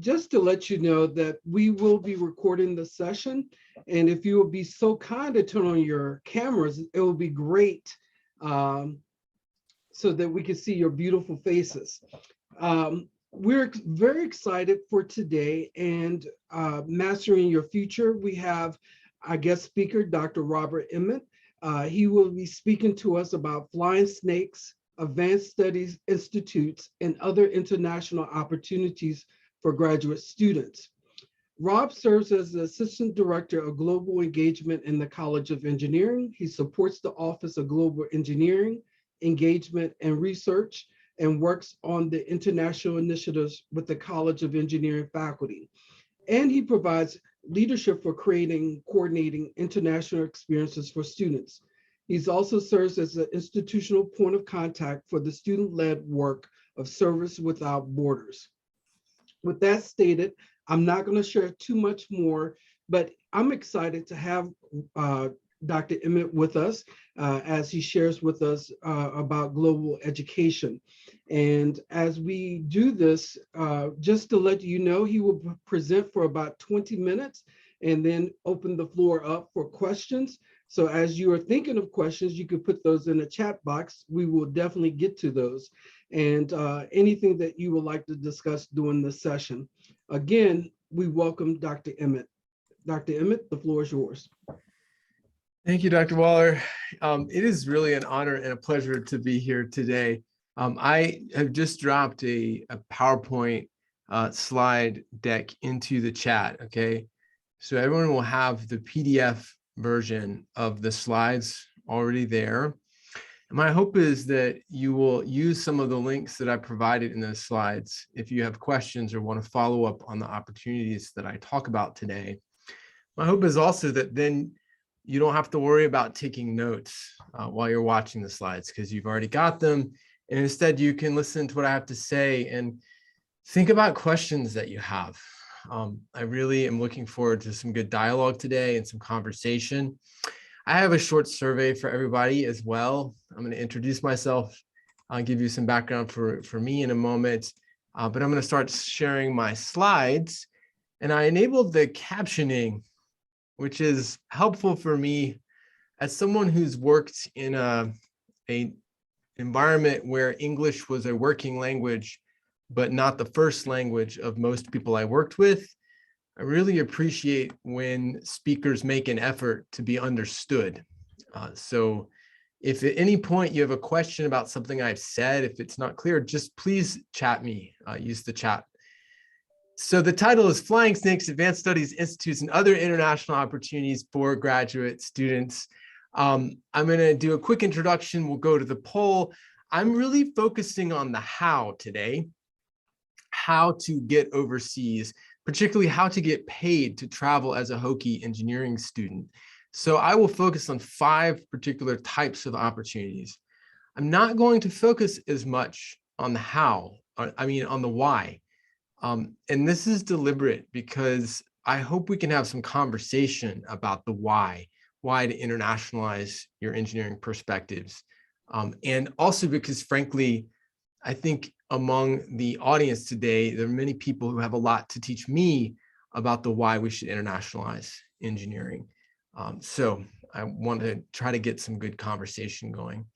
just to let you know that we will be recording the session. And if you will be so kind to turn on your cameras, it will be great so that we can see your beautiful faces. We're very excited for today and Mastering Your Future. We have our guest speaker, Dr. Robert Emmett. He will be speaking to us about flying snakes, advanced studies institutes, and other international opportunities for graduate students. Rob serves as the Assistant Director of Global Engagement in the College of Engineering. He supports the Office of Global Engineering, Engagement, and Research, and works on the international initiatives with the College of Engineering faculty. And he provides leadership for coordinating international experiences for students. He's also serves as an institutional point of contact for the student-led work of Service Without Borders. With that stated, I'm not going to share too much more, but I'm excited to have Dr. Emmett with us as he shares with us about global education. And as we do this, just to let you know, he will present for about 20 minutes and then open the floor up for questions. So as you are thinking of questions, you could put those in the chat box. We will definitely get to those. And anything that you would like to discuss during this session. Again, we welcome Dr. Emmett. Dr. Emmett, the floor is yours. Thank you, Dr. Waller. It is really an honor and a pleasure to be here today. I have just dropped a PowerPoint slide deck into the chat, okay? So everyone will have the PDF version of the slides already there. And my hope is that you will use some of the links that I provided in those slides if you have questions or want to follow up on the opportunities that I talk about today. My hope is also that then you don't have to worry about taking notes while you're watching the slides because you've already got them. And instead you can listen to what I have to say and think about questions that you have. I really am looking forward to some good dialogue today and some conversation. I have a short survey for everybody as well. I'm going to introduce myself. I'll give you some background for me in a moment, but I'm going to start sharing my slides. And I enabled the captioning, which is helpful for me as someone who's worked in a environment where English was a working language, but not the first language of most people I worked with. I really appreciate when speakers make an effort to be understood. So if at any point you have a question about something I've said, if it's not clear, just please chat me, use the chat. So the title is Flying Snakes, Advanced Studies Institutes and Other International Opportunities for Graduate Students. I'm going to do a quick introduction. We'll go to the poll. I'm really focusing on the how today, how to get overseas, particularly how to get paid to travel as a Hokie engineering student. So I will focus on 5 particular types of opportunities. I'm not going to focus as much on the how, on the why. And this is deliberate because I hope we can have some conversation about the why to internationalize your engineering perspectives. And also because frankly, I think among the audience today, there are many people who have a lot to teach me about the why we should internationalize engineering. So I want to try to get some good conversation going.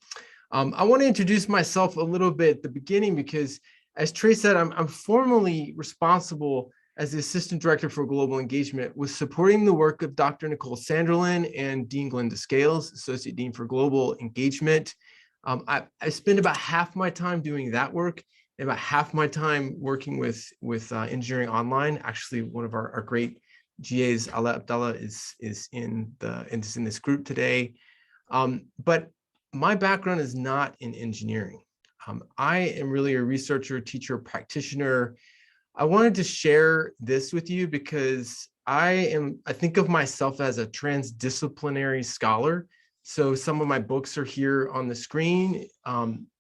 I want to introduce myself a little bit at the beginning because as Trey said, I'm formally responsible as the Assistant Director for Global Engagement with supporting the work of Dr. Nicole Sanderlin and Dean Glenda Scales, Associate Dean for Global Engagement. I spend about half my time doing that work and about half my time working with Engineering Online. Actually, one of our great GAs, Ala Abdallah, is in this group today. But my background is not in engineering. I am really a researcher, teacher, practitioner. I wanted to share this with you because I think of myself as a transdisciplinary scholar. So some of my books are here on the screen.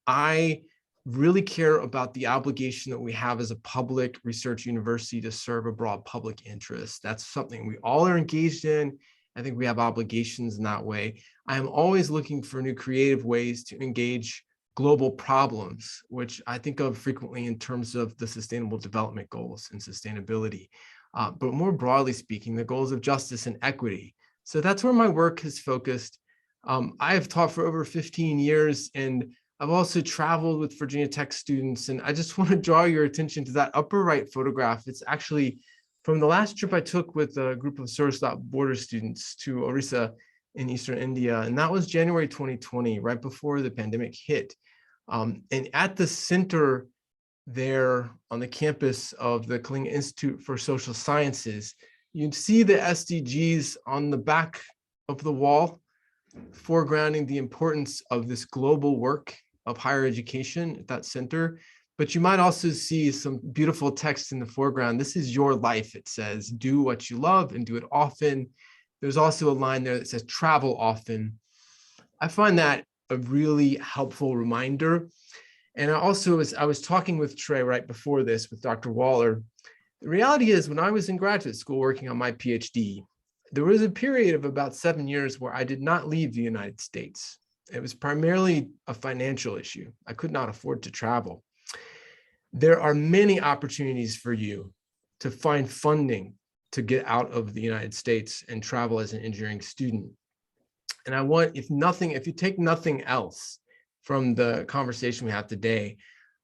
I really care about the obligation that we have as a public research university to serve a broad public interest. That's something we all are engaged in. I think we have obligations in that way. I am always looking for new creative ways to engage global problems, which I think of frequently in terms of the Sustainable Development Goals and sustainability, but more broadly speaking, the goals of justice and equity. So that's where my work has focused. I have taught for over 15 years, and I've also traveled with Virginia Tech students, and I just want to draw your attention to that upper right photograph. It's actually from the last trip I took with a group of Service Without Borders students to Orissa in Eastern India, and that was January 2020, right before the pandemic hit. And at the center there on the campus of the Kalinga Institute for Social Sciences, you'd see the SDGs on the back of the wall, foregrounding the importance of this global work of higher education at that center. But you might also see some beautiful text in the foreground. This is your life, it says. Do what you love and do it often. There's also a line there that says travel often. I find that a really helpful reminder. And I was talking with Trey right before this with Dr. Waller. The reality is, when I was in graduate school working on my PhD, there was a period of about 7 years where I did not leave the United States. It was primarily a financial issue. I could not afford to travel. There are many opportunities for you to find funding to get out of the United States and travel as an engineering student. And I want, if you take nothing else from the conversation we have today,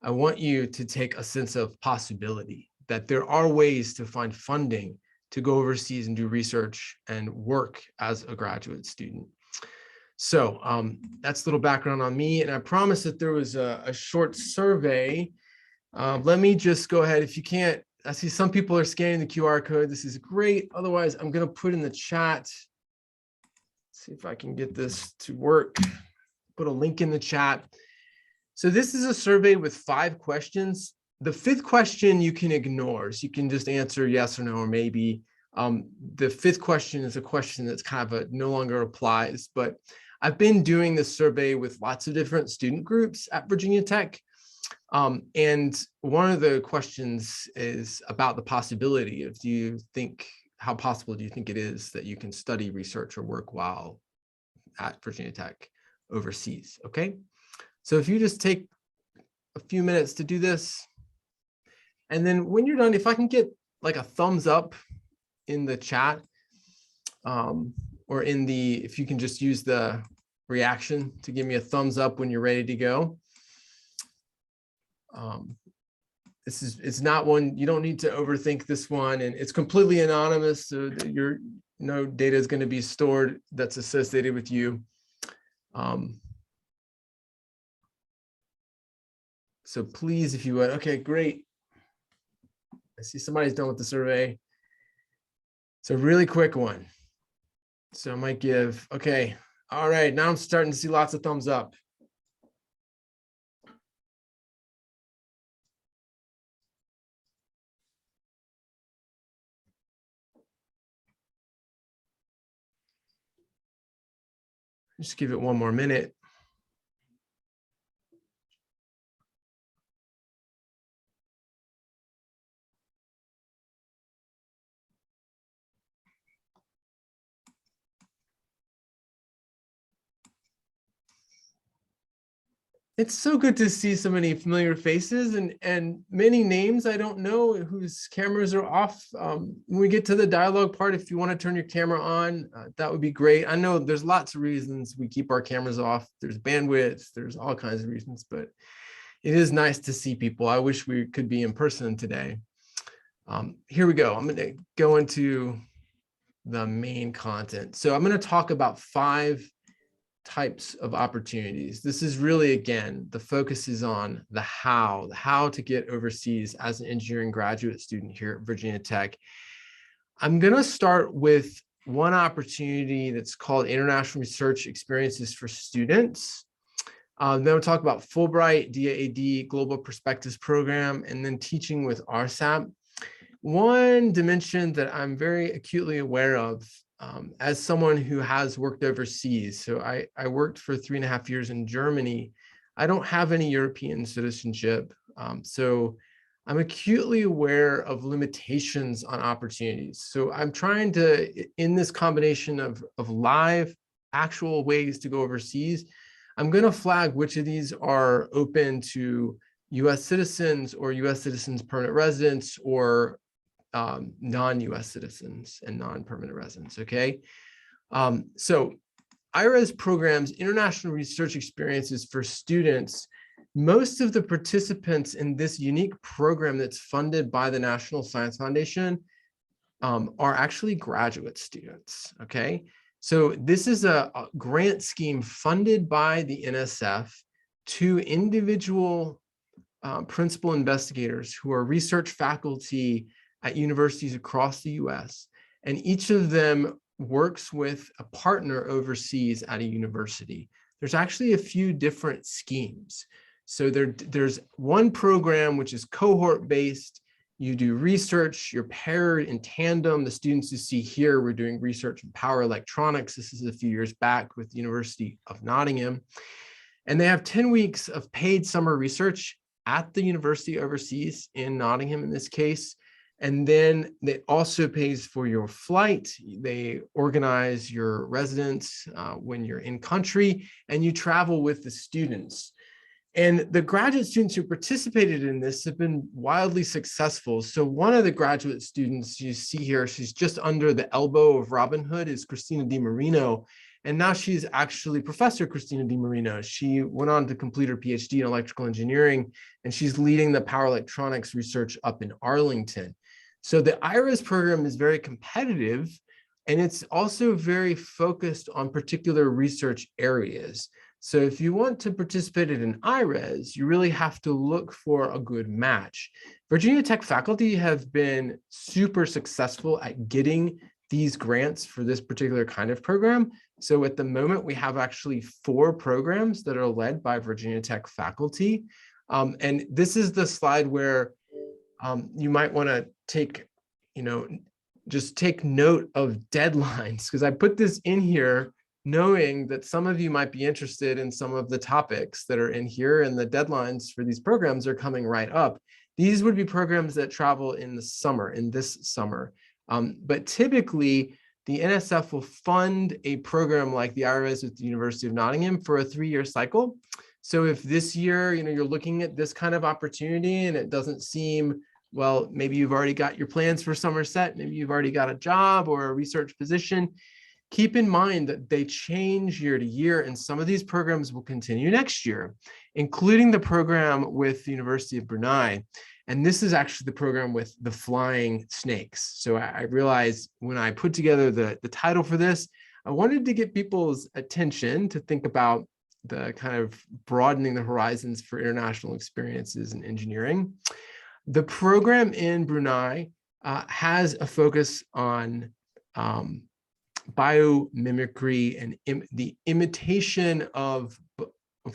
I want you to take a sense of possibility, that there are ways to find funding to go overseas and do research and work as a graduate student. So that's a little background on me. And I promised that there was a short survey. Let me just go ahead. If you can't, I see some people are scanning the QR code. This is great. Otherwise, I'm going to put in the chat. See if I can get this to work. Put a link in the chat. So this is a survey with 5 questions. The 5th question you can ignore. So you can just answer yes or no, or maybe. The 5th question is a question that's kind of no longer applies, but I've been doing this survey with lots of different student groups at Virginia Tech. And one of the questions is about the possibility of, how possible do you think it is that you can study, research, or work while at Virginia Tech overseas? Okay, so if you just take a few minutes to do this, and then when you're done, if I can get like a thumbs up in the chat, or if you can just use the reaction to give me a thumbs up when you're ready to go. It's not one, you don't need to overthink this one, and it's completely anonymous, so that no data is going to be stored that's associated with you. So please, if you would. Okay, great. I see somebody's done with the survey. It's a really quick one. So I might give, okay, all right, now I'm starting to see lots of thumbs up. Just give it one more minute. It's so good to see so many familiar faces and many names I don't know whose cameras are off. When we get to the dialogue part, if you want to turn your camera on, that would be great. I know there's lots of reasons we keep our cameras off. There's bandwidth, there's all kinds of reasons, but it is nice to see people. I wish we could be in person today. Here we go. I'm going to go into the main content. So I'm going to talk about 5 types of opportunities. This is really, again, the focus is on the how to get overseas as an engineering graduate student here at Virginia Tech. I'm going to start with one opportunity that's called International Research Experiences for Students. Then we'll talk about Fulbright, DAAD, Global Perspectives Program, and then teaching with RSAP. One dimension that I'm very acutely aware of as someone who has worked overseas. So I worked for 3.5 years in Germany. I don't have any European citizenship. So I'm acutely aware of limitations on opportunities. So I'm trying to, in this combination of live, actual ways to go overseas, I'm going to flag which of these are open to US citizens or US citizens permanent residents or non-US citizens and non-permanent residents, okay? So IRES programs international research experiences for students. Most of the participants in this unique program that's funded by the National Science Foundation are actually graduate students, okay? So this is a grant scheme funded by the NSF to individual principal investigators who are research faculty at universities across the US, and each of them works with a partner overseas at a university. There's actually a few different schemes. So there's one program which is cohort-based. You do research, you're paired in tandem. The students you see here, we're doing research in power electronics. This is a few years back with the University of Nottingham. And they have 10 weeks of paid summer research at the university overseas in Nottingham in this case. And then it also pays for your flight. They organize your residence when you're in country, and you travel with the students. And the graduate students who participated in this have been wildly successful. So one of the graduate students you see here, she's just under the elbow of Robin Hood, is Christina DiMarino. And now she's actually Professor Christina DiMarino. She went on to complete her PhD in electrical engineering, and she's leading the power electronics research up in Arlington. So the IRES program is very competitive, and it's also very focused on particular research areas. So if you want to participate in IRES, you really have to look for a good match. Virginia Tech faculty have been super successful at getting these grants for this particular kind of program. So at the moment, we have actually 4 programs that are led by Virginia Tech faculty. And this is the slide where you might want to take, just take note of deadlines, because I put this in here knowing that some of you might be interested in some of the topics that are in here, and the deadlines for these programs are coming right up. These would be programs that travel in the summer, in this summer. But typically, the NSF will fund a program like the IRES with the University of Nottingham for a 3-year cycle. So if this year, you're looking at this kind of opportunity and it doesn't seem, well, maybe you've already got your plans for Somerset, maybe you've already got a job or a research position, keep in mind that they change year to year, and some of these programs will continue next year, including the program with the University of Brunei. And this is actually the program with the flying snakes. So I realized when I put together the title for this, I wanted to get people's attention to think about the kind of broadening the horizons for international experiences in engineering. The program in Brunei has a focus on biomimicry and the imitation of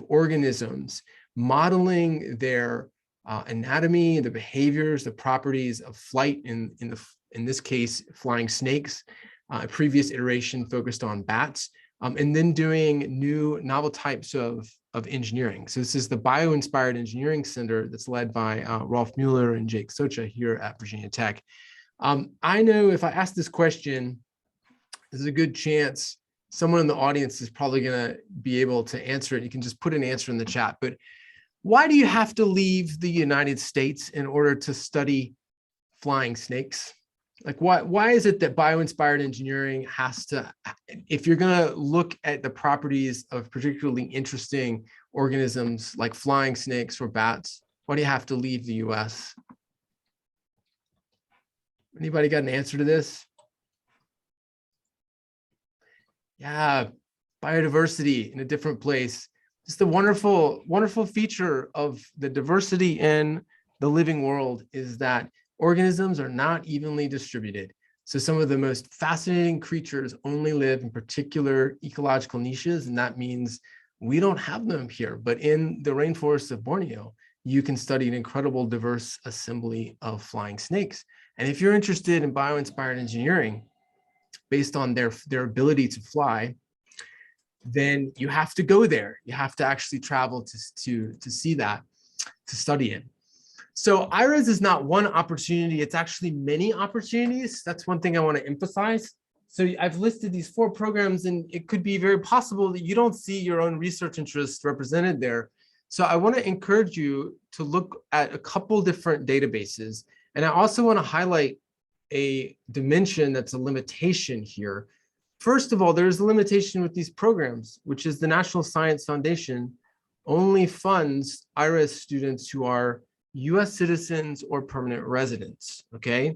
organisms, modeling their anatomy, the behaviors, the properties of flight, in this case, flying snakes. A previous iteration focused on bats, and then doing new novel types of engineering. So this is the Bio-Inspired Engineering Center that's led by Rolf Mueller and Jake Socha here at Virginia Tech. I know if I ask this question, there's a good chance someone in the audience is probably going to be able to answer it. You can just put an answer in the chat. But why do you have to leave the United States in order to study flying snakes? Like, why is it that bio-inspired engineering has to, if you're going to look at the properties of particularly interesting organisms like flying snakes or bats, why do you have to leave the US? Anybody got an answer to this? Yeah, biodiversity in a different place. It's the wonderful, wonderful feature of the diversity in the living world is that organisms are not evenly distributed. So some of the most fascinating creatures only live in particular ecological niches, and that means we don't have them here. But in the rainforests of Borneo, you can study an incredible diverse assembly of flying snakes. And if you're interested in bio-inspired engineering, based on their ability to fly, then you have to go there. You have to actually travel to see that, to study it. So IRES is not one opportunity, it's actually many opportunities. That's one thing I want to emphasize. So I've listed these 4 programs, and it could be very possible that you don't see your own research interests represented there. So I want to encourage you to look at a couple different databases. And I also want to highlight a dimension that's a limitation here. First of all, there's a limitation with these programs, which is the National Science Foundation only funds IRIS students who are US citizens or permanent residents, okay?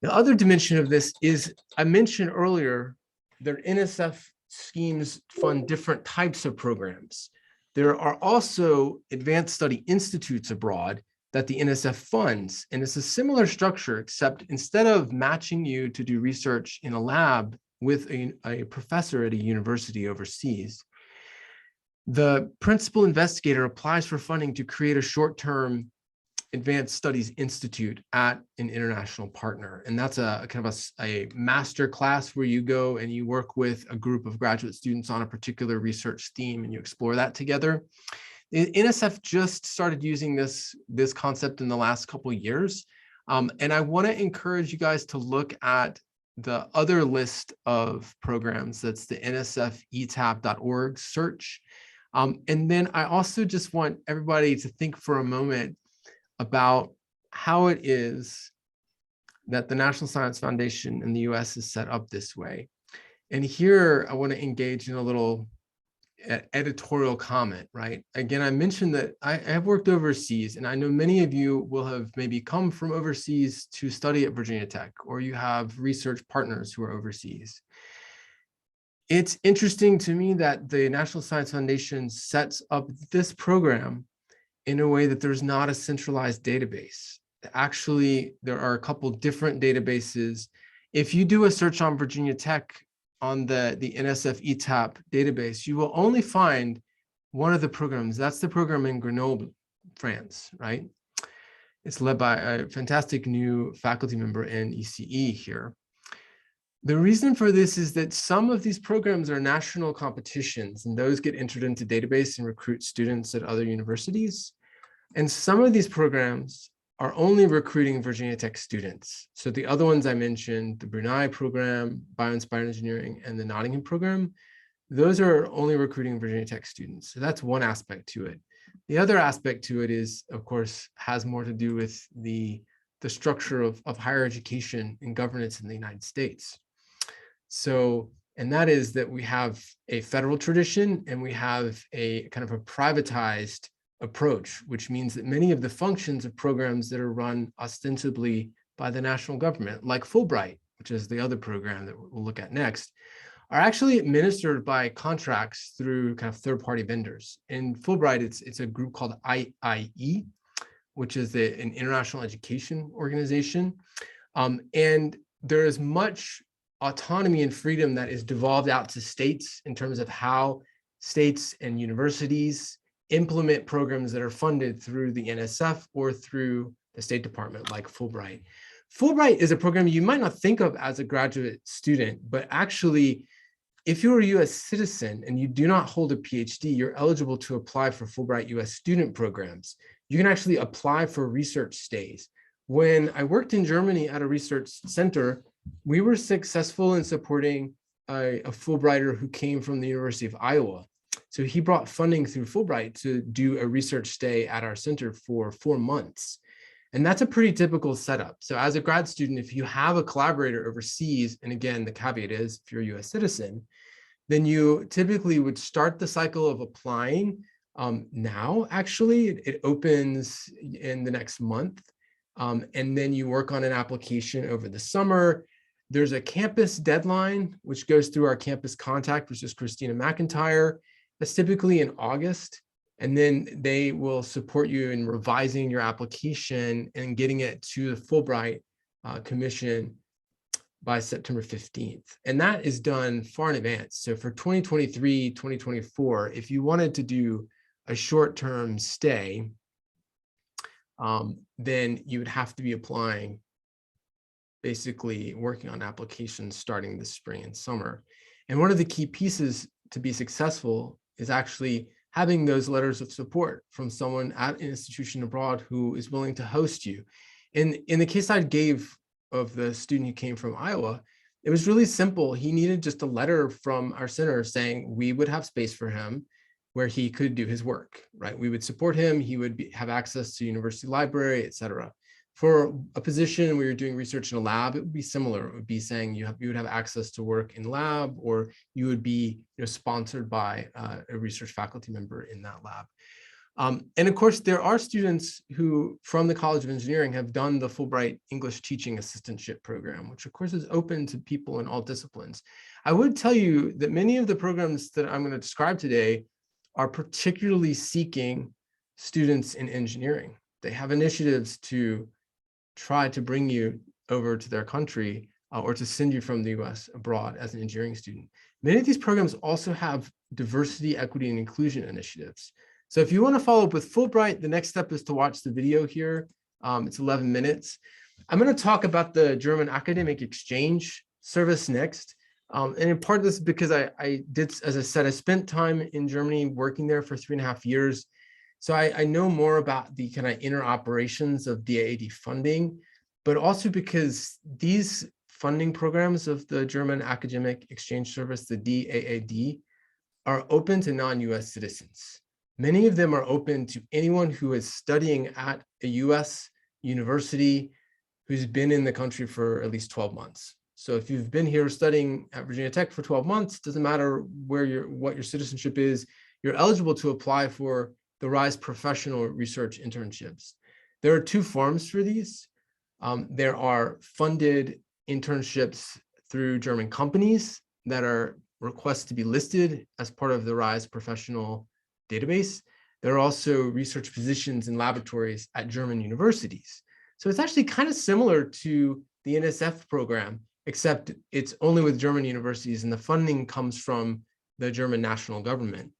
The other dimension of this is, I mentioned earlier, their NSF schemes fund different types of programs. There are also advanced study institutes abroad that the NSF funds, and it's a similar structure, except instead of matching you to do research in a lab with a professor at a university overseas, the principal investigator applies for funding to create a short-term advanced studies institute at an international partner. And that's a kind of a master class where you go and you work with a group of graduate students on a particular research theme and you explore that together. NSF just started using this concept in the last couple of years. And I want to encourage you guys to look at the other list of programs. That's the nsfetap.org search. And then I also just want everybody to think for a moment about how it is that the National Science Foundation in the US is set up this way. And here I want to engage in a little editorial comment, right? Again, I mentioned that I have worked overseas, and I know many of you will have maybe come from overseas to study at Virginia Tech, or you have research partners who are overseas. It's interesting to me that the National Science Foundation sets up this program in a way that there's not a centralized database. Actually, there are a couple different databases. If you do a search on Virginia Tech on the NSF ETAP database, you will only find one of the programs. That's the program in Grenoble, France, right? It's led by a fantastic new faculty member in ECE here. The reason for this is that some of these programs are national competitions, and those get entered into database and recruit students at other universities. And some of these programs are only recruiting Virginia Tech students. So the other ones I mentioned, the Brunei program, Bio-Inspired Engineering, and the Nottingham program, those are only recruiting Virginia Tech students. So that's one aspect to it. The other aspect to it is, of course, has more to do with the structure of higher education and governance in the United States. So, and that is that we have a federal tradition and we have a kind of a privatized approach, which means that many of the functions of programs that are run ostensibly by the national government, like Fulbright, which is the other program that we'll look at next, are actually administered by contracts through kind of third-party vendors. In Fulbright, it's a group called IIE, which is an international education organization. And there is much autonomy and freedom that is devolved out to states in terms of how states and universities implement programs that are funded through the NSF or through the State Department, like Fulbright. Fulbright is a program you might not think of as a graduate student, but actually, if you're a US citizen and you do not hold a PhD, you're eligible to apply for Fulbright US student programs. You can actually apply for research stays. When I worked in Germany at a research center, we were successful in supporting a Fulbrighter who came from the University of Iowa. So he brought funding through Fulbright to do a research stay at our center for 4 months. And that's a pretty typical setup. So as a grad student, if you have a collaborator overseas, and again, the caveat is if you're a US citizen, then you typically would start the cycle of applying now. Actually, it opens in the next month. And then you work on an application over the summer. There's a campus deadline, which goes through our campus contact, which is Christina McIntyre. That's typically in August. And then they will support you in revising your application and getting it to the Fulbright Commission by September 15th. And that is done far in advance. So for 2023, 2024, if you wanted to do a short-term stay, then you would have to be applying, basically working on applications starting this spring and summer. And one of the key pieces to be successful is actually having those letters of support from someone at an institution abroad who is willing to host you. In the case I gave of the student who came from Iowa, It was really simple. He needed just a letter from our center saying we would have space for him where he could do his work, right? We would support him. He would have access to university library, et cetera. For a position where you're doing research in a lab, it would be similar. It would be saying you would have access to work in lab, or you would be sponsored by a research faculty member in that lab. And of course, there are students who from the College of Engineering have done the Fulbright English Teaching Assistantship Program, which of course is open to people in all disciplines. I would tell you that many of the programs that I'm going to describe today are particularly seeking students in engineering. They have initiatives to try to bring you over to their country or to send you from the US abroad as an engineering student. Many of these programs also have diversity, equity, and inclusion initiatives. So if you want to follow up with Fulbright, the next step is to watch the video here. It's 11 minutes. I'm going to talk about the German Academic Exchange Service next. And in part of this is because I did, as I said, I spent time in Germany working there for 3.5 years. So I know more about the kind of inner operations of DAAD funding, but also because these funding programs of the German Academic Exchange Service, the DAAD, are open to non-US citizens. Many of them are open to anyone who is studying at a US university who's been in the country for at least 12 months. So if you've been here studying at Virginia Tech for 12 months, doesn't matter what your citizenship is, you're eligible to apply for the RISE professional research internships. There are two forms for these. There are funded internships through German companies that are requests to be listed as part of the RISE professional database. There are also research positions in laboratories at German universities. So it's actually kind of similar to the NSF program, except it's only with German universities and the funding comes from the German national government.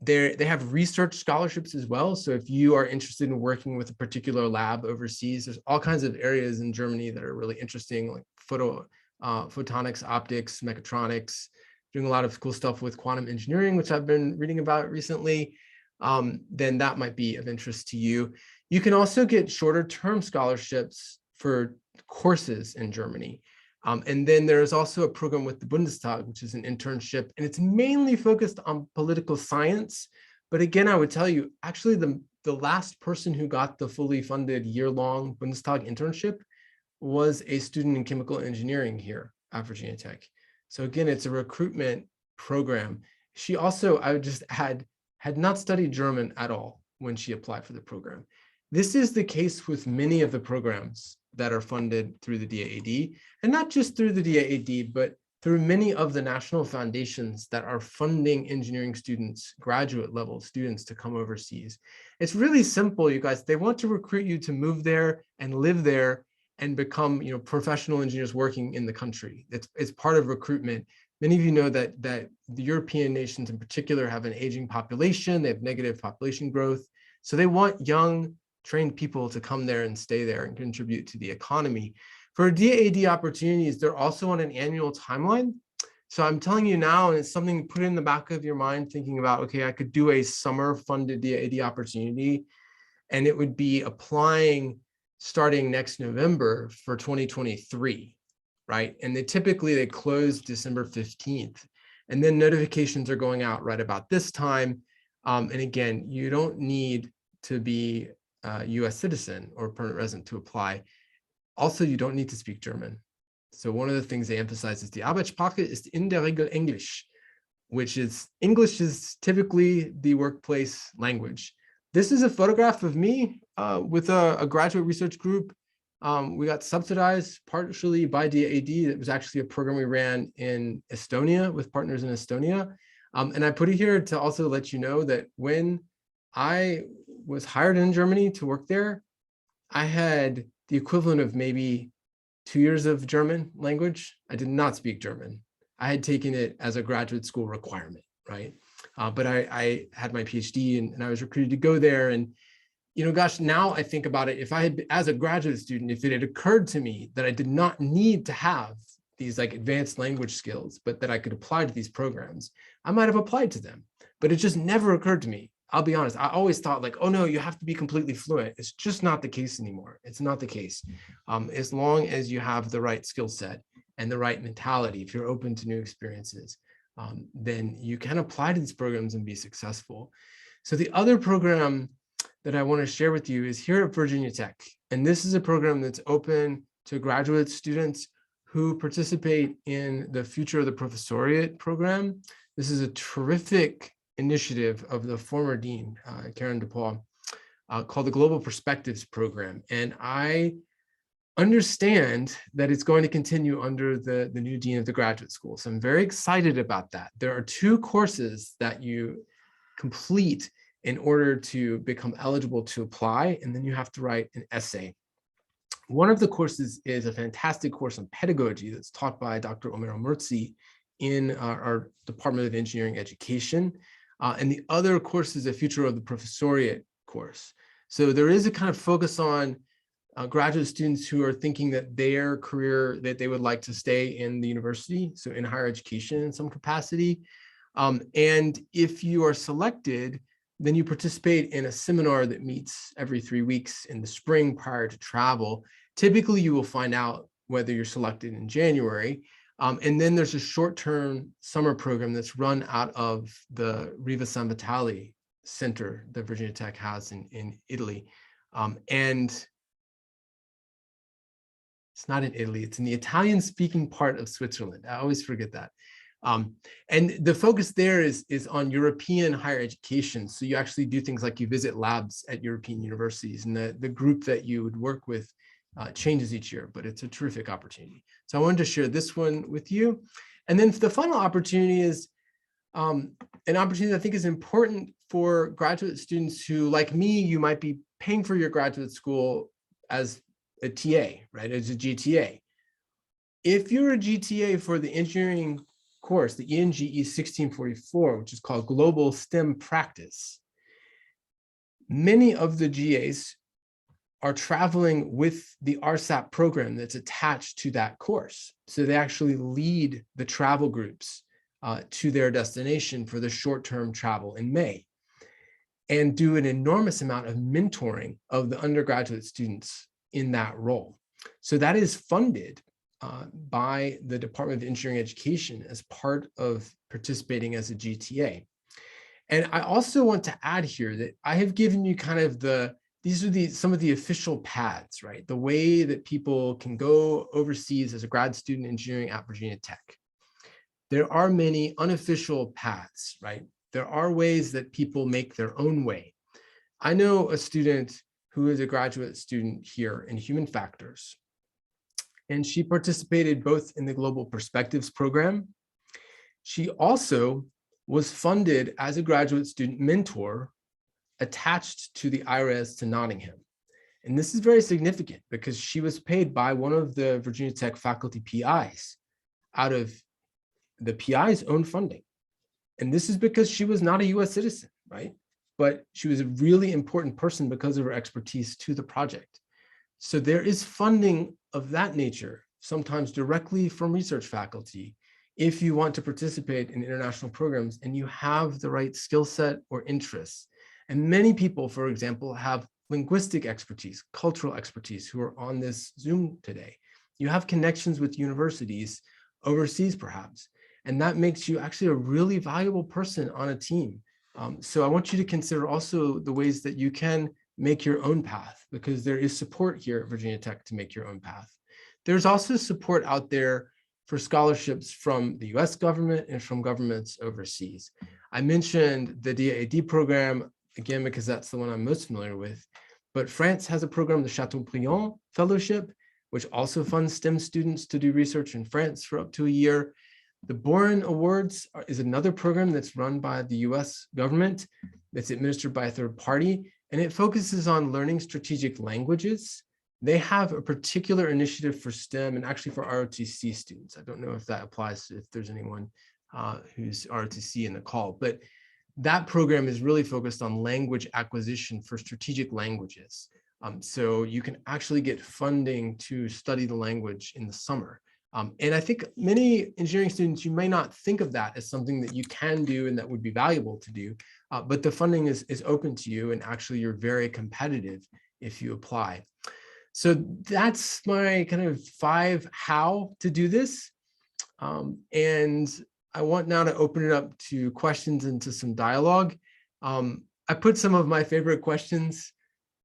They have research scholarships as well. So if you are interested in working with a particular lab overseas, there's all kinds of areas in Germany that are really interesting, like photonics, optics, mechatronics, doing a lot of cool stuff with quantum engineering, which I've been reading about recently, then that might be of interest to you. You can also get shorter term scholarships for courses in Germany. And then there's also a program with the Bundestag, which is an internship, and it's mainly focused on political science. But again, I would tell you, actually, the last person who got the fully funded year-long Bundestag internship was a student in chemical engineering here at Virginia Tech. So again, it's a recruitment program. She also, I would just add, had not studied German at all when she applied for the program. This is the case with many of the programs that are funded through the DAAD, and not just through the DAAD, but through many of the national foundations that are funding engineering students, graduate level students to come overseas. It's really simple, you guys. They want to recruit you to move there and live there and become professional engineers working in the country. It's part of recruitment. Many of you know that the European nations in particular have an aging population. They have negative population growth. So they want young, trained people to come there and stay there and contribute to the economy. For DAAD opportunities, they're also on an annual timeline. So I'm telling you now, and it's something to put in the back of your mind, thinking about, okay, I could do a summer funded DAAD opportunity, and it would be applying starting next November for 2023, right? And they typically close December 15th. And then notifications are going out right about this time. And again, you don't need to be a US citizen or permanent resident to apply. Also, you don't need to speak German. So one of the things they emphasize is die Arbeitssprache ist in der Regel Englisch, which is English is typically the workplace language. This is a photograph of me with a graduate research group. We got subsidized partially by DAAD. It was actually a program we ran in Estonia with partners in Estonia. And I put it here to also let you know that when I was hired in Germany to work there, I had the equivalent of maybe 2 years of German language. I did not speak German. I had taken it as a graduate school requirement, right? But I had my PhD and I was recruited to go there. And, gosh, now I think about it, if I had, as a graduate student, if it had occurred to me that I did not need to have these like advanced language skills, but that I could apply to these programs, I might have applied to them. But it just never occurred to me. I'll be honest, I always thought like, oh no, you have to be completely fluent. It's just not the case anymore. It's not the case. As long as you have the right skill set, and the right mentality, if you're open to new experiences, then you can apply to these programs and be successful. So the other program that I want to share with you is here at Virginia Tech. And this is a program that's open to graduate students who participate in the Future of the Professoriate program. This is a terrific initiative of the former dean, Karen DePaul, called the Global Perspectives Program. And I understand that it's going to continue under the new dean of the graduate school. So I'm very excited about that. There are 2 courses that you complete in order to become eligible to apply, and then you have to write an essay. One of the courses is a fantastic course on pedagogy that's taught by Dr. Omer Murtzi in our Department of Engineering Education. And the other course is a Future of the Professoriate course. So there is a kind of focus on graduate students who are thinking that their career, that they would like to stay in the university, so in higher education in some capacity. And if you are selected, then you participate in a seminar that meets every 3 weeks in the spring prior to travel. Typically, you will find out whether you're selected in January. And then there's a short-term summer program that's run out of the Riva San Vitale Center that Virginia Tech has in Italy. And it's not in Italy, it's in the Italian-speaking part of Switzerland. I always forget that. And the focus there is on European higher education. So you actually do things like you visit labs at European universities, and the group that you would work with changes each year, but it's a terrific opportunity. So I wanted to share this one with you. And then the final opportunity is an opportunity that I think is important for graduate students who, like me, you might be paying for your graduate school as a TA, right, as a GTA. If you're a GTA for the engineering course, the ENGE 1644, which is called Global STEM Practice, many of the GAs are traveling with the RSAP program that's attached to that course. So they actually lead the travel groups to their destination for the short-term travel in May, and do an enormous amount of mentoring of the undergraduate students in that role. So that is funded by the Department of Engineering Education as part of participating as a GTA. And I also want to add here that I have given you kind of these are some of the official paths, right? The way that people can go overseas as a grad student engineering at Virginia Tech. There are many unofficial paths, right? There are ways that people make their own way. I know a student who is a graduate student here in human factors, and she participated both in the Global Perspectives program. She also was funded as a graduate student mentor attached to the IRES to Nottingham. And this is very significant because she was paid by one of the Virginia Tech faculty PIs out of the PI's own funding. And this is because she was not a US citizen, right? But she was a really important person because of her expertise to the project. So there is funding of that nature, sometimes directly from research faculty, if you want to participate in international programs and you have the right skill set or interests. And many people, for example, have linguistic expertise, cultural expertise who are on this Zoom today. You have connections with universities overseas, perhaps, and that makes you actually a really valuable person on a team. So I want you to consider also the ways that you can make your own path, because there is support here at Virginia Tech to make your own path. There's also support out there for scholarships from the US government and from governments overseas. I mentioned the DAAD program, again, because that's the one I'm most familiar with, but France has a program, the Chateaubriand Fellowship, which also funds STEM students to do research in France for up to a year. The Boren Awards is another program that's run by the US government that's administered by a third party, and it focuses on learning strategic languages. They have a particular initiative for STEM and actually for ROTC students. I don't know if that applies if there's anyone who's ROTC in the call, but that program is really focused on language acquisition for strategic languages. So you can actually get funding to study the language in the summer. And I think many engineering students, you may not think of that as something that you can do and that would be valuable to do, but the funding is open to you, and actually you're very competitive if you apply. So that's my kind of 5 how to do this. And I want now to open it up to questions and to some dialogue. I put some of my favorite questions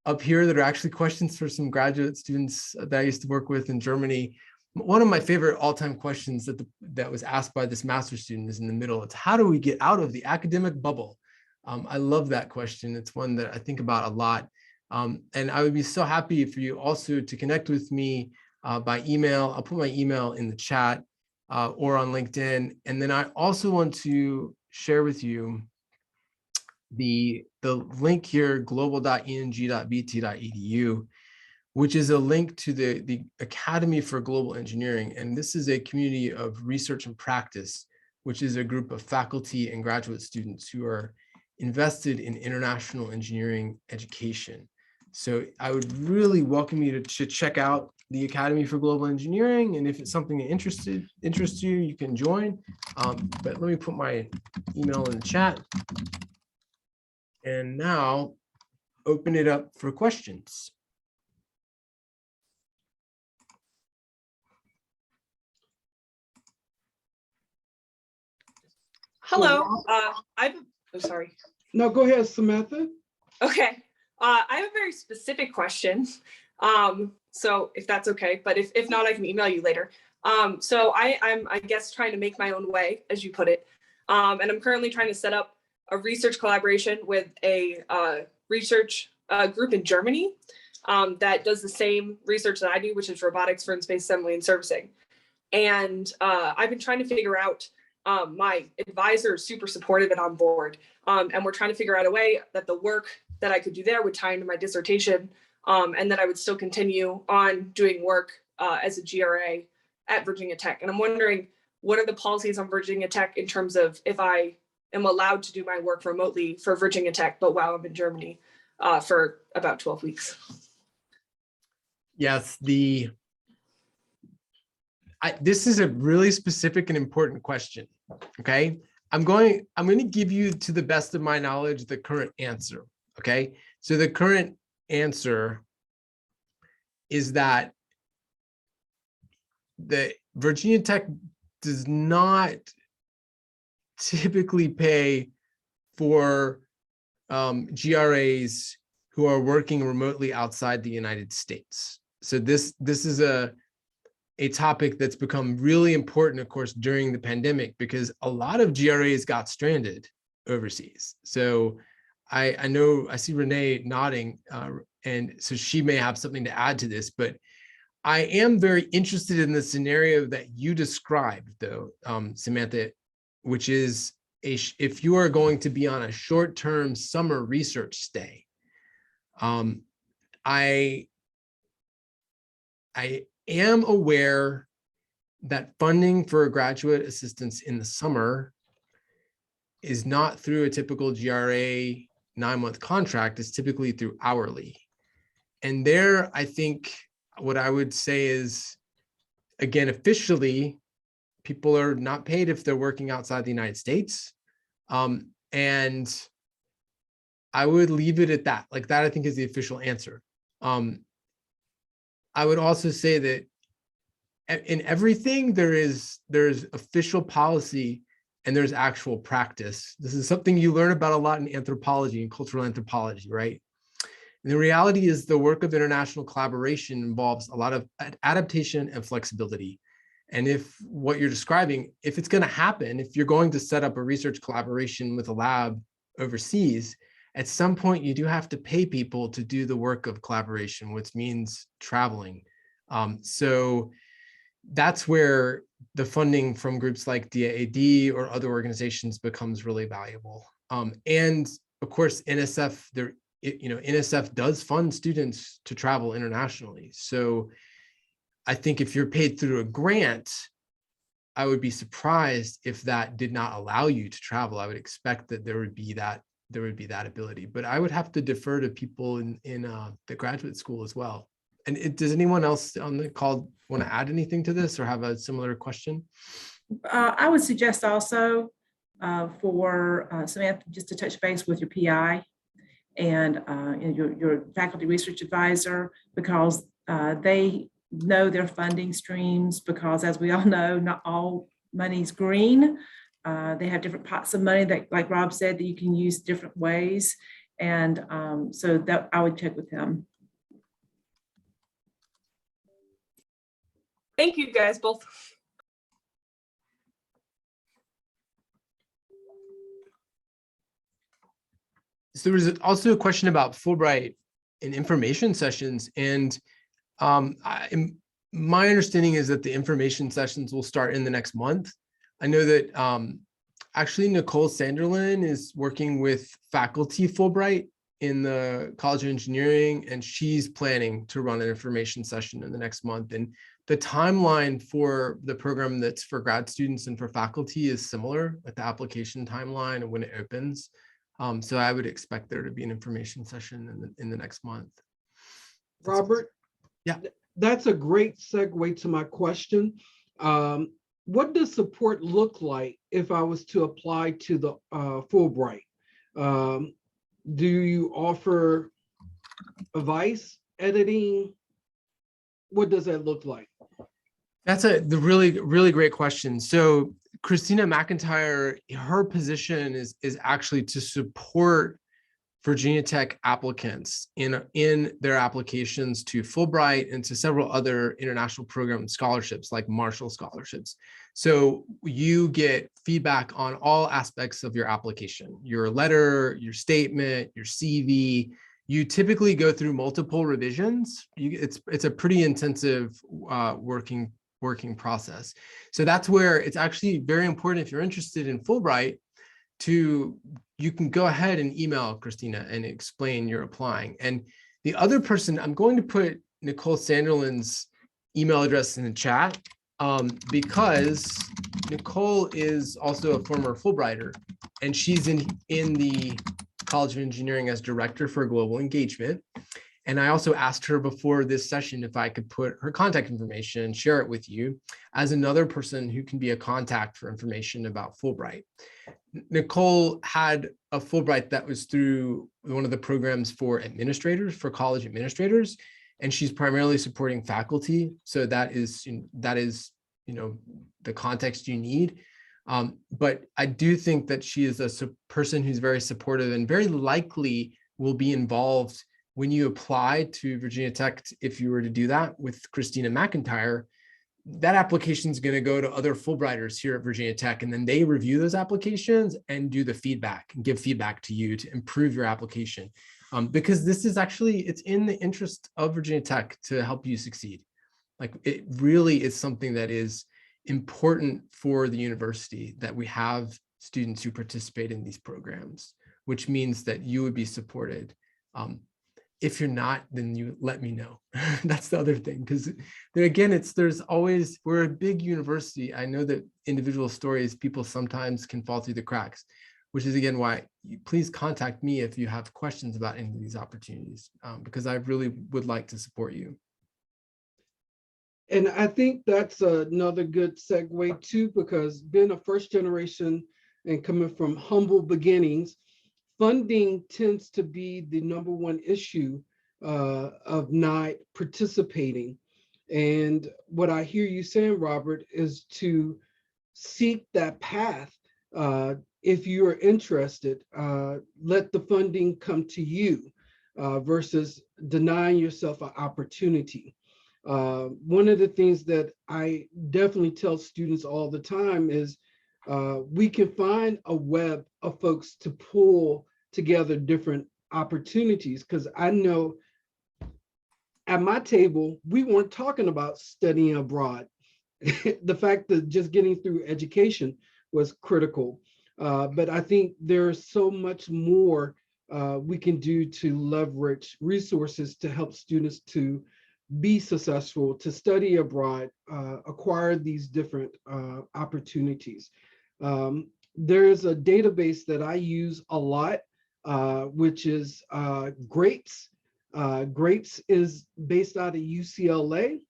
up here that are actually questions for some graduate students that I used to work with in Germany. One of my favorite all-time questions that was asked by this master's student is in the middle. It's how do we get out of the academic bubble? I love that question. It's one that I think about a lot. And I would be so happy for you also to connect with me by email. I'll put my email in the chat or on LinkedIn. And then I also want to share with you the link here, global.eng.bt.edu, which is a link to the Academy for Global Engineering. And this is a community of research and practice, which is a group of faculty and graduate students who are invested in international engineering education. So I would really welcome you to check out the Academy for Global Engineering. And if it's something that interests you, you can join. But let me put my email in the chat. And now open it up for questions. Hello. I'm sorry. No, go ahead, Samantha. Okay. I have a very specific question. So if that's okay, but if not, I can email you later. So I'm, I guess, trying to make my own way, as you put it. And I'm currently trying to set up a research collaboration with a research group in Germany that does the same research that I do, which is robotics for in-space assembly and servicing. And I've been trying to figure out, my advisor is super supportive and on board. And we're trying to figure out a way that the work that I could do there would tie into my dissertation, and that I would still continue on doing work as a GRA at Virginia Tech. And I'm wondering, what are the policies on Virginia Tech in terms of if I am allowed to do my work remotely for Virginia Tech, but while I'm in Germany for about 12 weeks? Yes, this is a really specific and important question. Okay, I'm going to give you, to the best of my knowledge, the current answer. Okay, so the current answer is that the Virginia Tech does not typically pay for GRAs who are working remotely outside the United States. So this is a topic that's become really important, of course, during the pandemic, because a lot of GRAs got stranded overseas. So I know I see Renee nodding, and so she may have something to add to this, but I am very interested in the scenario that you described, though, Samantha, which is if you are going to be on a short-term summer research stay. I am aware that funding for graduate assistance in the summer is not through a typical GRA 9-month contract. It's typically through hourly. And there, I think what I would say is, again, officially, people are not paid if they're working outside the United States. And I would leave it at that. Like that, I think, is the official answer. I would also say that in everything, there's official policy and there's actual practice. This is something you learn about a lot in anthropology and cultural anthropology, right? And the reality is the work of international collaboration involves a lot of adaptation and flexibility. And if what you're describing, if it's going to happen, if you're going to set up a research collaboration with a lab overseas, at some point you do have to pay people to do the work of collaboration, which means traveling. So that's where the funding from groups like DAAD or other organizations becomes really valuable. And of course, NSF, NSF does fund students to travel internationally. So I think if you're paid through a grant, I would be surprised if that did not allow you to travel. I would expect that there would be that ability, but I would have to defer to people in the graduate school as well. And does anyone else on the call want to add anything to this or have a similar question? I would suggest also for Samantha, just to touch base with your PI and your faculty research advisor, because They know their funding streams because, as we all know, not all money's green. They have different pots of money that, like Rob said, that you can use different ways. And so that I would check with him. Thank you guys both. So there was also a question about Fulbright and information sessions. And my understanding is that the information sessions will start in the next month. I know that actually Nicole Sanderlin is working with faculty Fulbright in the College of Engineering, and she's planning to run an information session in the next month. And the timeline for the program that's for grad students and for faculty is similar, like the application timeline and when it opens. So I would expect there to be an information session in the next month. Robert? Yeah. That's a great segue to my question. What does support look like if I was to apply to the Fulbright? Do you offer advice, editing? What does that look like? That's the really great question. So Christina McIntyre, her position is actually to support Virginia Tech applicants in their applications to Fulbright and to several other international program scholarships like Marshall scholarships. So you get feedback on all aspects of your application, your letter, your statement, your CV. You typically go through multiple revisions. It's a pretty intensive working process. So that's where it's actually very important, if you're interested in Fulbright, you can go ahead and email Christina and explain you're applying. And the other person, I'm going to put Nicole Sanderlin's email address in the chat because Nicole is also a former Fulbrighter, and she's in the College of Engineering as Director for Global Engagement. And I also asked her before this session if I could put her contact information and share it with you as another person who can be a contact for information about Fulbright. Nicole had a Fulbright that was through one of the programs for administrators, for college administrators, and she's primarily supporting faculty. So that is the context you need. But I do think that she is a person who's very supportive and very likely will be involved when you apply to Virginia Tech. If you were to do that with Christina McIntyre, that application is going to go to other Fulbrighters here at Virginia Tech, and then they review those applications and do the feedback and give feedback to you to improve your application. Because this is actually, it's in the interest of Virginia Tech to help you succeed. Like, it really is something that is important for the university, that we have students who participate in these programs, which means that you would be supported. If you're not, then you let me know. That's the other thing, because there again, we're a big university. I know that individual stories, people sometimes can fall through the cracks, which is again why please contact me if you have questions about any of these opportunities, because I really would like to support you. And I think that's another good segue too, because being a first generation and coming from humble beginnings, funding tends to be the number one issue of not participating. And what I hear you saying, Robert, is to seek that path. If you are interested, let the funding come to you versus denying yourself an opportunity. One of the things that I definitely tell students all the time is we can find a web of folks to pull together different opportunities, because I know at my table, we weren't talking about studying abroad. The fact that just getting through education was critical. But I think there's so much more we can do to leverage resources to help students to be successful, to study abroad, acquire these different opportunities. There's a database that I use a lot, which is GRAPES. GRAPES is based out of UCLA,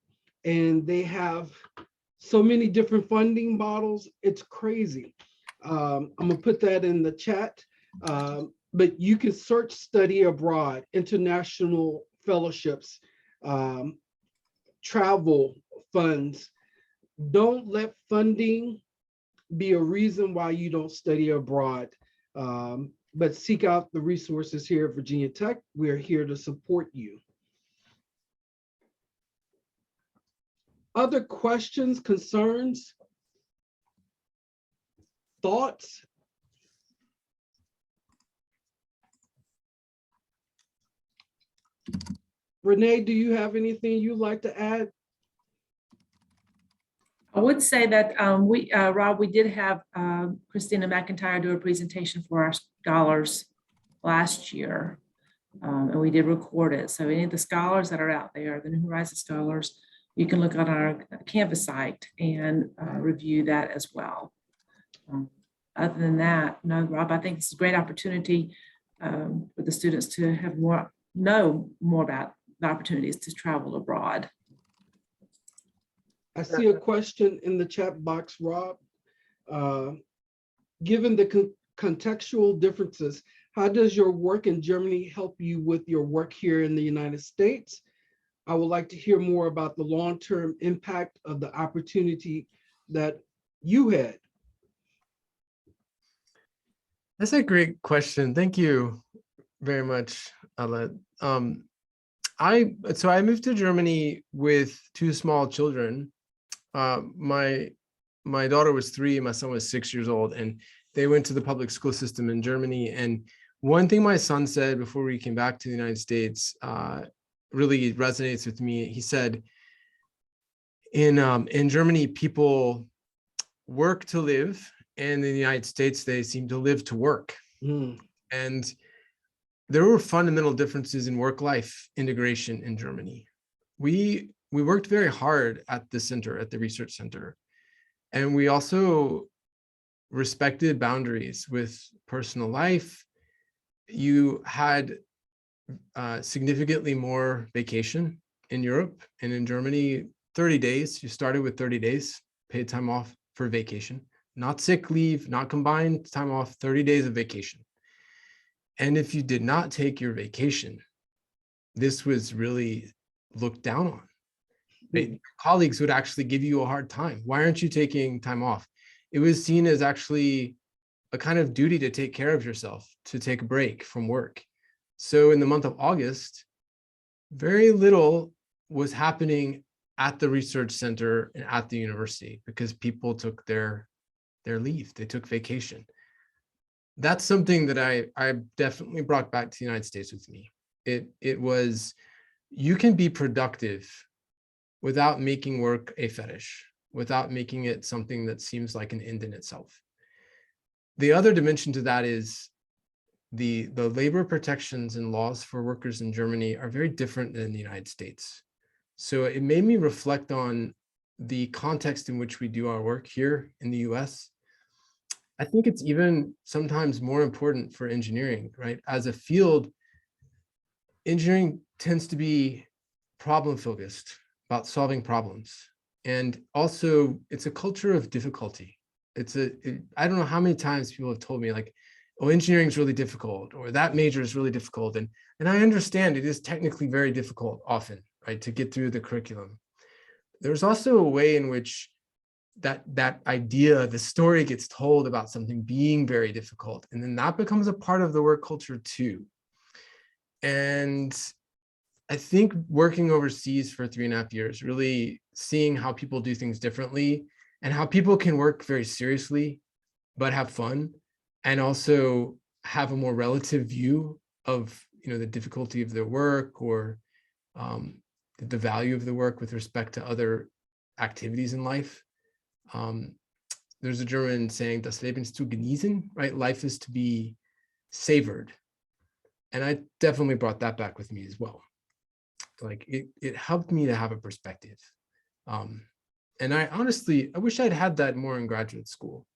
and they have so many different funding models. It's crazy. I'm gonna put that in the chat, but you can search study abroad, international fellowships, travel funds. Don't let funding be a reason why you don't study abroad. But seek out the resources here at Virginia Tech. We're here to support you. Other questions, concerns, thoughts? Renee, do you have anything you'd like to add? I would say that Rob, we did have Christina McIntyre do a presentation for our scholars last year, and we did record it. So any of the scholars that are out there, the New Horizons scholars, you can look on our Canvas site and review that as well. Other than that, no, Rob, I think it's a great opportunity for the students to have know more about the opportunities to travel abroad. I see a question in the chat box, Rob. Given the contextual differences, how does your work in Germany help you with your work here in the United States? I would like to hear more about the long-term impact of the opportunity that you had. That's a great question. Thank you very much, Alet. So I moved to Germany with two small children. My daughter was 3 and my son was 6 years old, and they went to the public school system in Germany. And one thing my son said before we came back to the United States really resonates with me. He said, in Germany, people work to live, and in the United States, they seem to live to work. And there were fundamental differences in work-life integration in Germany. We worked very hard at the center, at the research center, and we also respected boundaries with personal life. You had significantly more vacation in Europe, and in Germany, 30 days. You started with 30 days paid time off for vacation, not sick leave, not combined time off, 30 days of vacation. And if you did not take your vacation, this was really looked down on. Right? Colleagues would actually give you a hard time. Why aren't you taking time off? It was seen as actually a kind of duty to take care of yourself, to take a break from work. So in the month of August, very little was happening at the research center and at the university because people took their leave, they took vacation. That's something that I definitely brought back to the United States with me. It was, you can be productive without making work a fetish, without making it something that seems like an end in itself. The other dimension to that is the labor protections and laws for workers in Germany are very different than the United States. So it made me reflect on the context in which we do our work here in the US. I think it's even sometimes more important for engineering, right? As a field, engineering tends to be problem focused, about solving problems. And also it's a culture of difficulty. I don't know how many times people have told me like, oh, engineering is really difficult, or that major is really difficult. And I understand it is technically very difficult often, right, to get through the curriculum. There's also a way in which that idea, the story gets told about something being very difficult, and then that becomes a part of the work culture too. And I think working overseas for 3.5 years, really seeing how people do things differently and how people can work very seriously, but have fun, and also have a more relative view of, the difficulty of their work, or the value of the work with respect to other activities in life. There's a German saying, das Leben ist zu genießen, right? Life is to be savored. And I definitely brought that back with me as well. Like it helped me to have a perspective. And I wish I'd had that more in graduate school.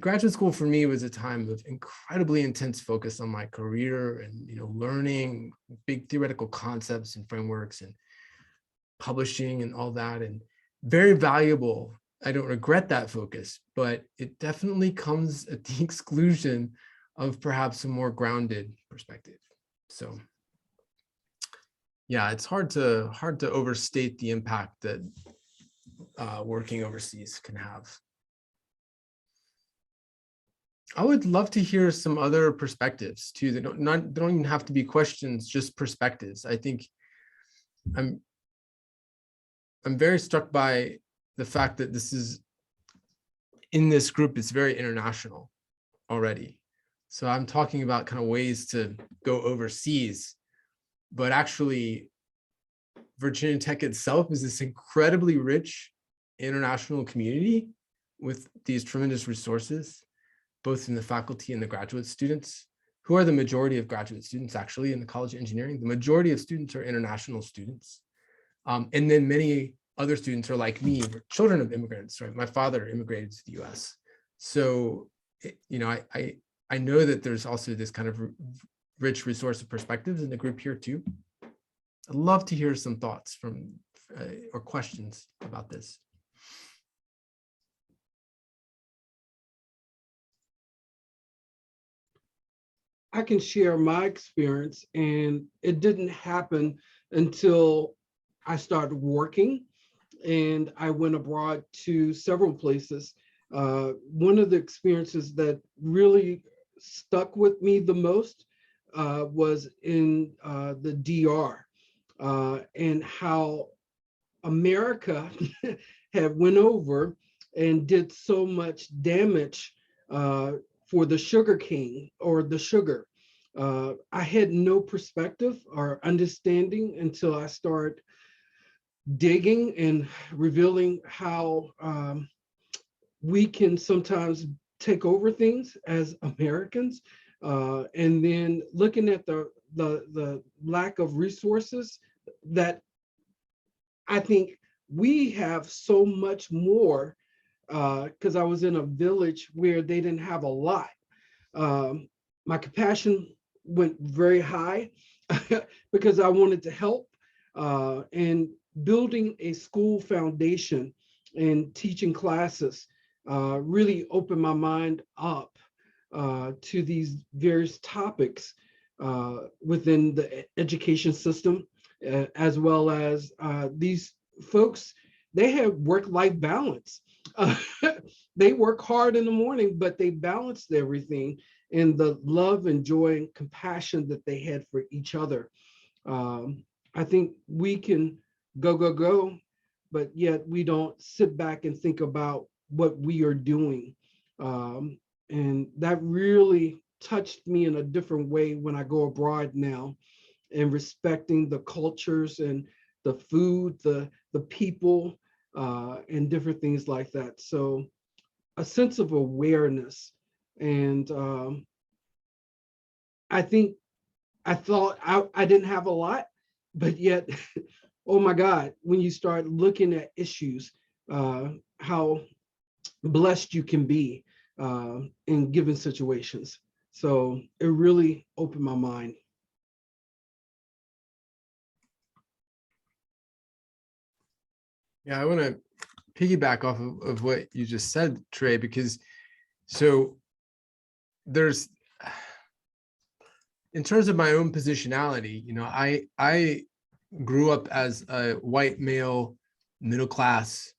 Graduate school for me was a time of incredibly intense focus on my career and, learning big theoretical concepts and frameworks and publishing and all that, and very valuable. I don't regret that focus, but it definitely comes at the exclusion of perhaps a more grounded perspective. So yeah, it's hard to overstate the impact that working overseas can have. I would love to hear some other perspectives too. They don't even have to be questions, just perspectives. I think I'm very struck by the fact that this is, in this group, it's very international already. So I'm talking about kind of ways to go overseas, but actually Virginia Tech itself is this incredibly rich international community with these tremendous resources, both in the faculty and the graduate students, who are the majority of graduate students actually in the College of Engineering. The majority of students are international students. And then many other students are like me, we're children of immigrants, right? My father immigrated to the US. So, you know, I know that there's also this kind of rich resource of perspectives in the group here too. I'd love to hear some thoughts from or questions about this. I can share my experience, and it didn't happen until I started working, and I went abroad to several places. One of the experiences that really stuck with me the most was in the DR, and how America had went over and did so much damage for the sugar cane or the sugar. I had no perspective or understanding until I started digging and revealing how we can sometimes take over things as Americans, and then looking at the lack of resources that I think we have so much more, because I was in a village where they didn't have a lot. My compassion went very high because I wanted to help, and building a school foundation and teaching classes really opened my mind up to these various topics within the education system, as well as these folks, they have work-life balance. They work hard in the morning, but they balanced everything in the love and joy and compassion that they had for each other. I think we can go, but yet we don't sit back and think about what we are doing. And that really touched me in a different way when I go abroad now, and respecting the cultures and the food, the people, and different things like that. So a sense of awareness. And I think I thought I didn't have a lot, but yet, oh my God, when you start looking at issues, how blessed you can be in given situations. So it really opened my mind. Yeah, I want to piggyback off of what you just said, Trey, because so there's, in terms of my own positionality, you know, I grew up as a white male middle class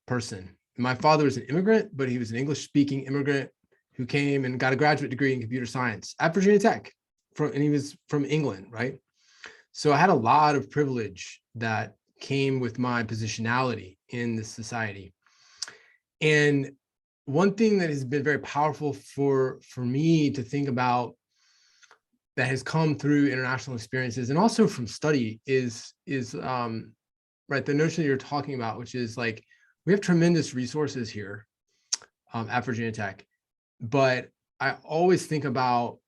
person. My father was an immigrant, but he was an English speaking immigrant who came and got a graduate degree in computer science at Virginia Tech, and he was from England, right? So I had a lot of privilege that came with my positionality in this society. And one thing that has been very powerful for me to think about, that has come through international experiences and also from study, is right, the notion that you're talking about, which is like, we have tremendous resources here at Virginia Tech, but I always think about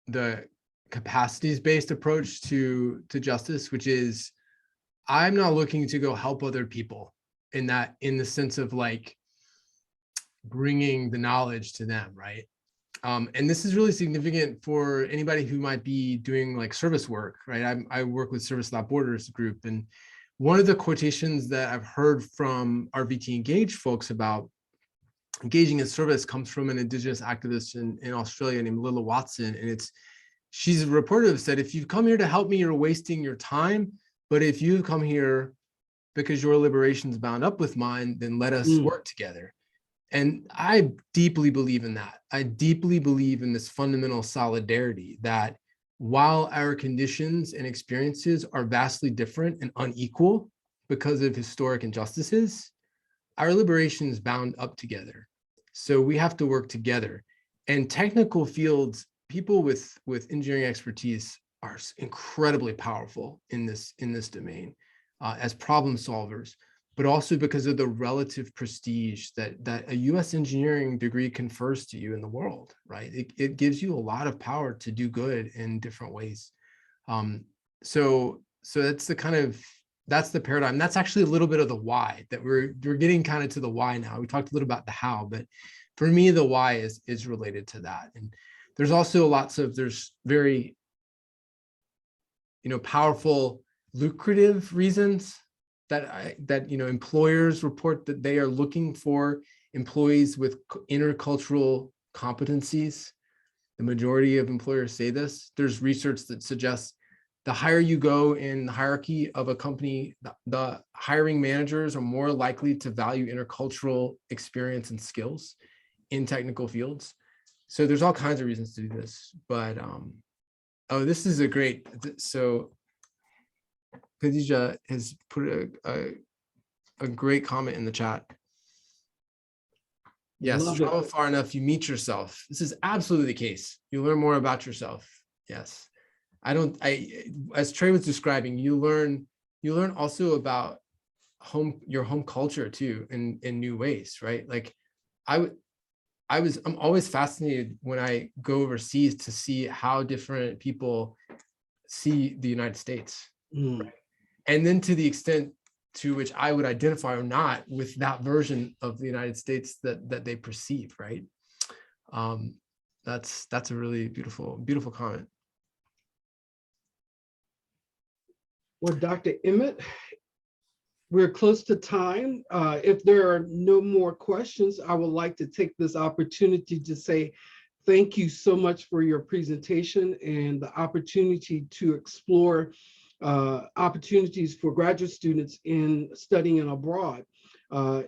the capacities-based approach to justice, which is, I'm not looking to go help other people in the sense of like bringing the knowledge to them, right? And this is really significant for anybody who might be doing like service work, right? I work with Service Without Borders group, and one of the quotations that I've heard from our VT Engage folks about engaging in service comes from an Indigenous activist in Australia named Lilla Watson, and she's reported to have said, if you've come here to help me, you're wasting your time, But if you come here because your liberation is bound up with mine, then let us work together. And I deeply believe in that. I deeply believe in this fundamental solidarity that while our conditions and experiences are vastly different and unequal because of historic injustices, our liberation is bound up together. So we have to work together. And technical fields, people with engineering expertise are incredibly powerful in this domain as problem solvers, but also because of the relative prestige that a US engineering degree confers to you in the world, right? It gives you a lot of power to do good in different ways. So that's that's the paradigm. That's actually a little bit of the why that we're getting kind of to the why now. We talked a little about the how, but for me, the why is related to that. And there's also there's very, powerful, lucrative reasons that employers report that they are looking for employees with intercultural competencies. The majority of employers say this. There's research that suggests the higher you go in the hierarchy of a company, the hiring managers are more likely to value intercultural experience and skills in technical fields. So there's all kinds of reasons to do this, but oh, this is a great, so Khadija has put a great comment in the chat. Yes, travel far enough, you meet yourself. This is absolutely the case. You learn more about yourself. Yes. As Trey was describing, you learn also about your home culture too, in new ways, right? Like I'm always fascinated when I go overseas to see how different people see the United States. Right? And then to the extent to which I would identify or not with that version of the United States that they perceive, right? That's a really beautiful comment. Well, Dr. Emmett, we're close to time. If there are no more questions, I would like to take this opportunity to say thank you so much for your presentation and the opportunity to explore opportunities for graduate students in studying abroad.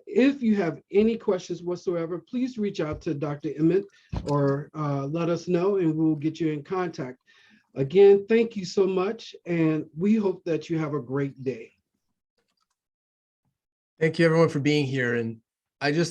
If you have any questions whatsoever, please reach out to Dr. Emmett or let us know and we'll get you in contact. Again, thank you so much, and we hope that you have a great day. Thank you everyone for being here. And I just